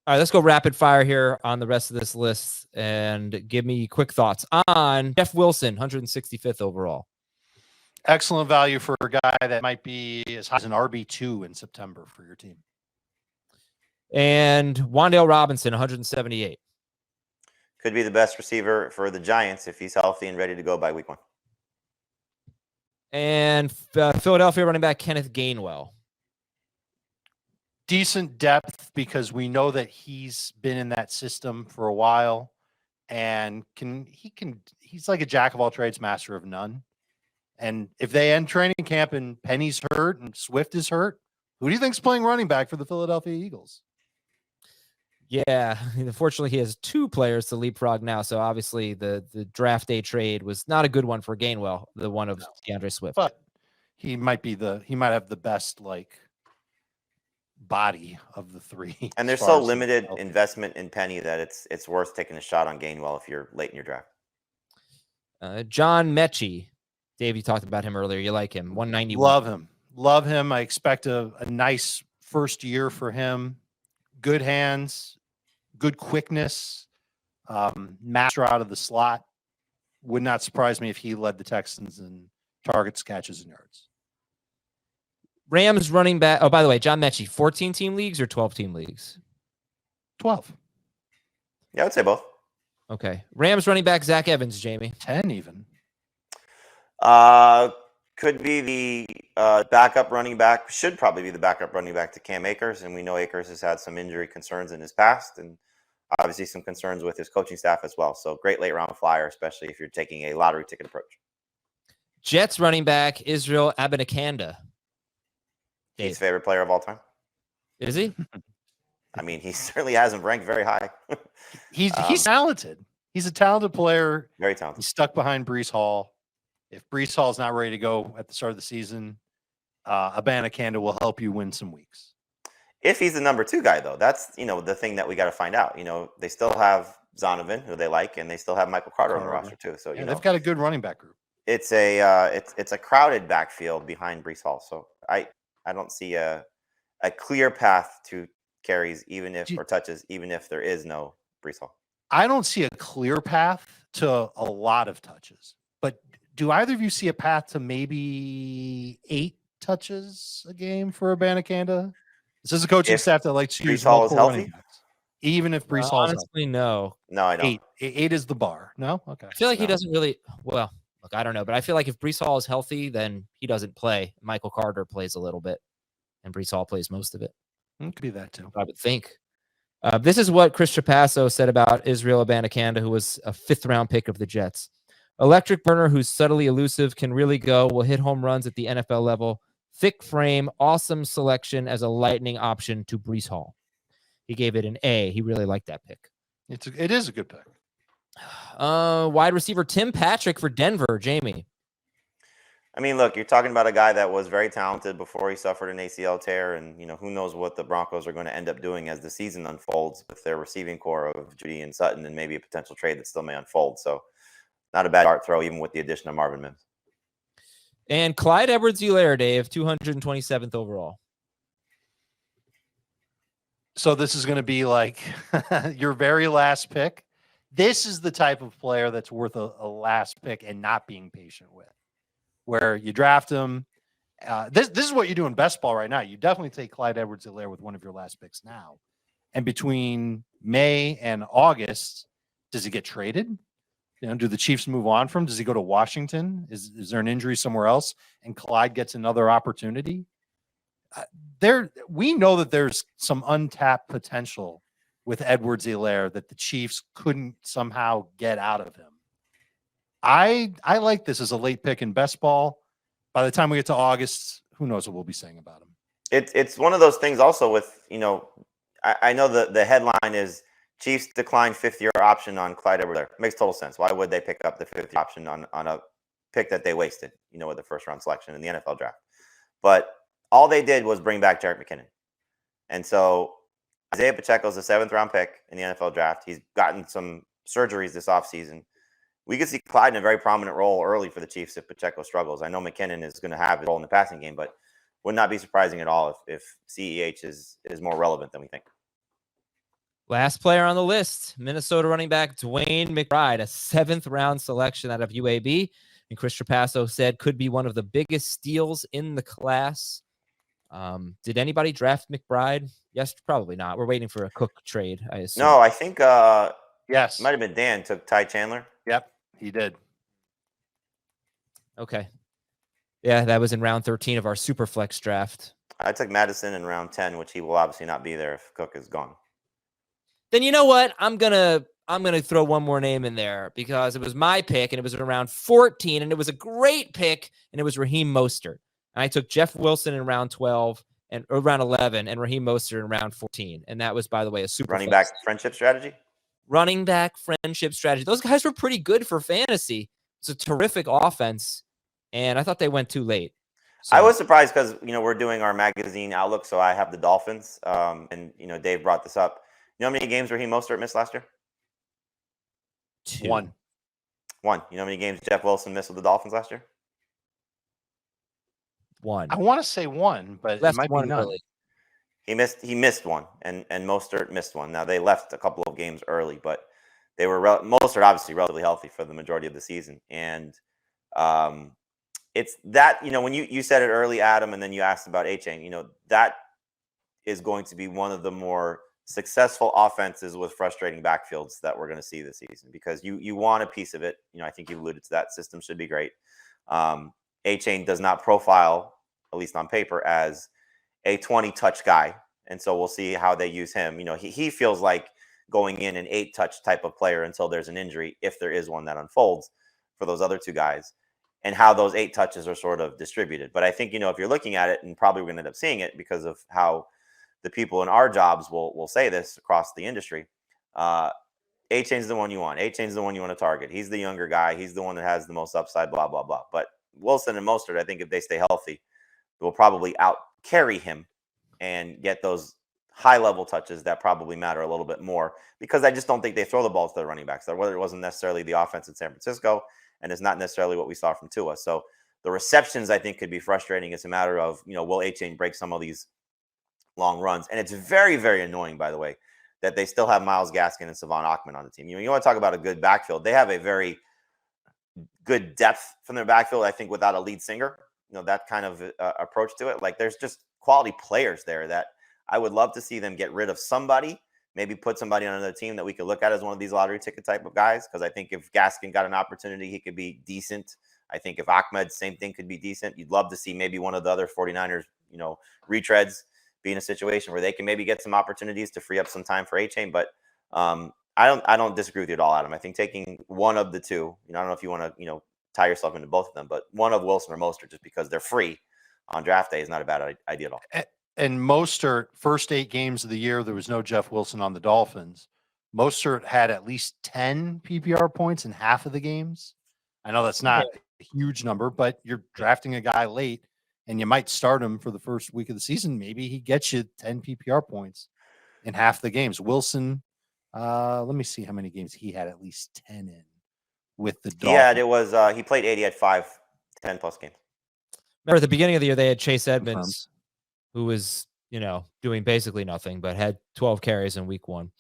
All right, let's go rapid fire here on the rest of this list and give me quick thoughts on Jeff Wilson, 165th overall. Excellent value for a guy that might be as high as an RB2 in September for your team. And Wan'Dale Robinson, 178. Could be the best receiver for the Giants if he's healthy and ready to go by week 1. And Philadelphia running back Kenneth Gainwell. Decent depth because we know that he's been in that system for a while and he's like a jack of all trades, master of none. And if they end training camp and Penny's hurt and Swift is hurt, who do you think's playing running back for the Philadelphia Eagles? Yeah, unfortunately, he has 2 players to leapfrog now. So obviously, the draft day trade was not a good one for Gainwell, the one of DeAndre Swift. But he might have the best body of the 3. And there's so limited investment in Penny that it's worth taking a shot on Gainwell if you're late in your draft. John Metchie. Dave, you talked about him earlier. You like him. 191. Love him. I expect a nice first year for him. Good hands, good quickness, master out of the slot. Would not surprise me if he led the Texans in targets, catches, and yards. Rams running back. Oh, by the way, John Metchie, 14-team leagues or 12-team leagues? 12. Yeah, I would say both. Okay. Rams running back Zach Evans, Jamie. 10 even. Could be the backup running back. Should probably be the backup running back to Cam Akers, and we know Akers has had some injury concerns in his past, and obviously some concerns with his coaching staff as well. So great late round flyer, especially if you're taking a lottery ticket approach. Jets running back Israel Abanikanda. His favorite player of all time. Is he? I mean, he certainly has him ranked very high. He's talented. He's a talented player. Very talented. He's stuck behind Breece Hall. If Breece Hall is not ready to go at the start of the season, Abanikanda will help you win some weeks. If he's the number 2 guy, though, that's the thing that we got to find out. They still have Zonovan, who they like, and they still have Michael Carter on the roster too. So they've got a good running back group. It's a crowded backfield behind Breece Hall. So I don't see a clear path to carries, or touches, even if there is no Breece Hall. I don't see a clear path to a lot of touches, but do either of you see a path to maybe 8 touches a game for Abanikanda? This is a coaching staff that likes to use multiple running backs. Even if Breece Hall is honestly, no. No, I don't. 8 is the bar. No? Okay. I feel like he doesn't really – well, look, I don't know. But I feel like if Breece Hall is healthy, then he doesn't play. Michael Carter plays a little bit, and Breece Hall plays most of it. It could be that too. I would think. This is what Chris Trapasso said about Israel Abanikanda, who was a 5th-round pick of the Jets. Electric burner who's subtly elusive, can really go, will hit home runs at the NFL level. Thick frame, awesome selection as a lightning option to Breece Hall. He gave it an A. He really liked that pick. It is a good pick. Wide receiver Tim Patrick for Denver, Jamie. I mean, look, you're talking about a guy that was very talented before he suffered an ACL tear, and who knows what the Broncos are going to end up doing as the season unfolds with their receiving core of Judy and Sutton, and maybe a potential trade that still may unfold. So, not a bad dart throw, even with the addition of Marvin Mims. And Clyde Edwards-Helaire, Dave, 227th overall. So this is going to be like your very last pick. This is the type of player that's worth a last pick and not being patient with, where you draft him. This is what you do in best ball right now. You definitely take Clyde Edwards-Helaire with one of your last picks now. And between May and August, does he get traded? Do the Chiefs move on from him? Does he go to Washington? Is there an injury somewhere else? And Clyde gets another opportunity? We know that there's some untapped potential with Edwards-Helaire that the Chiefs couldn't somehow get out of him. I like this as a late pick in best ball. By the time we get to August, who knows what we'll be saying about him. It's one of those things also with, I know the headline is Chiefs decline 5th-year option on Clyde Edwards-Helaire. Makes total sense. Why would they pick up the 5th-year option on a pick that they wasted, with the first-round selection in the NFL draft? But all they did was bring back Jerick McKinnon. And so Isaiah Pacheco is a 7th-round pick in the NFL draft. He's gotten some surgeries this offseason. We could see Clyde in a very prominent role early for the Chiefs if Pacheco struggles. I know McKinnon is going to have a role in the passing game, but would not be surprising at all if CEH is more relevant than we think. Last player on the list, Minnesota running back Dwayne McBride, a 7th-round selection out of UAB. And Chris Trapasso said could be one of the biggest steals in the class. Did anybody draft McBride? Yes, probably not. We're waiting for a Cook trade, I assume. No, I think Yes. might have been Dan took Ty Chandler. Yep, he did. Okay. Yeah, that was in round 13 of our Superflex draft. I took Madison in round 10, which he will obviously not be there if Cook is gone. Then you know what? I'm gonna throw one more name in there because it was my pick and it was around 14 and it was a great pick and it was Raheem Mostert. And I took Jeff Wilson in round 12 and or round 11 and Raheem Mostert in round 14. And that was, by the way, a super Running back friendship strategy. Running back friendship strategy. Those guys were pretty good for fantasy. It's a terrific offense, and I thought they went too late. So, I was surprised because we're doing our magazine outlook, so I have the Dolphins, and Dave brought this up. You know how many games Raheem Mostert missed last year? 2. One. You know how many games Jeff Wilson missed with the Dolphins last year? 1. I want to say one, but Left it might one be none. early. He missed one, and Mostert missed one. Now they left a couple of games early, but they were Mostert obviously relatively healthy for the majority of the season, and it's that when you said it early, Adam, and then you asked about A-Chain. That is going to be one of the more successful offenses with frustrating backfields that we're going to see this season because you want a piece of it. I think you alluded to that. System should be great. A-Chain does not profile, at least on paper, as a 20-touch guy. And so we'll see how they use him. He feels like going in an 8-touch type of player until there's an injury, if there is one that unfolds for those other two guys, and how those 8 touches are sort of distributed. But I think, if you're looking at it, and probably we're going to end up seeing it because of how the people in our jobs will say this across the industry, A-Chain's the one you want. A-Chain's the one you want to target. He's the younger guy. He's the one that has the most upside, blah, blah, blah. But Wilson and Mostert, I think if they stay healthy, will probably out carry him and get those high-level touches that probably matter a little bit more because I just don't think they throw the ball to the running backs. Whether it wasn't necessarily the offense in San Francisco, and it's not necessarily what we saw from Tua. So the receptions, I think, could be frustrating. It's a matter of, will A-Chain break some of these long runs? And it's very, very annoying, by the way, that they still have Myles Gaskin and Savon Ahmed on the team. You want to talk about a good backfield. They have a very good depth from their backfield, I think, without a lead singer. That kind of approach to it. Like, there's just quality players there that I would love to see them get rid of somebody, maybe put somebody on another team that we could look at as one of these lottery ticket type of guys. Because I think if Gaskin got an opportunity, he could be decent. I think if Ahmed, same thing, could be decent. You'd love to see maybe one of the other 49ers, retreads be in a situation where they can maybe get some opportunities to free up some time for A-Chain. But I don't disagree with you at all, Adam. I think taking one of the two, I don't know if you want to, tie yourself into both of them, but one of Wilson or Mostert, just because they're free on draft day, is not a bad idea at all. And Mostert, first 8 games of the year, there was no Jeff Wilson on the Dolphins. Mostert had at least 10 PPR points in half of the games. I know that's not a huge number, but you're drafting a guy late and you might start him for the first week of the season. Maybe he gets you 10 PPR points in half the games. Wilson, let me see how many games he had at least 10 in with the Dolphins. He played 80 at 10+ games. Remember at the beginning of the year, they had Chase Edmonds, who was, doing basically nothing, but had 12 carries in week 1.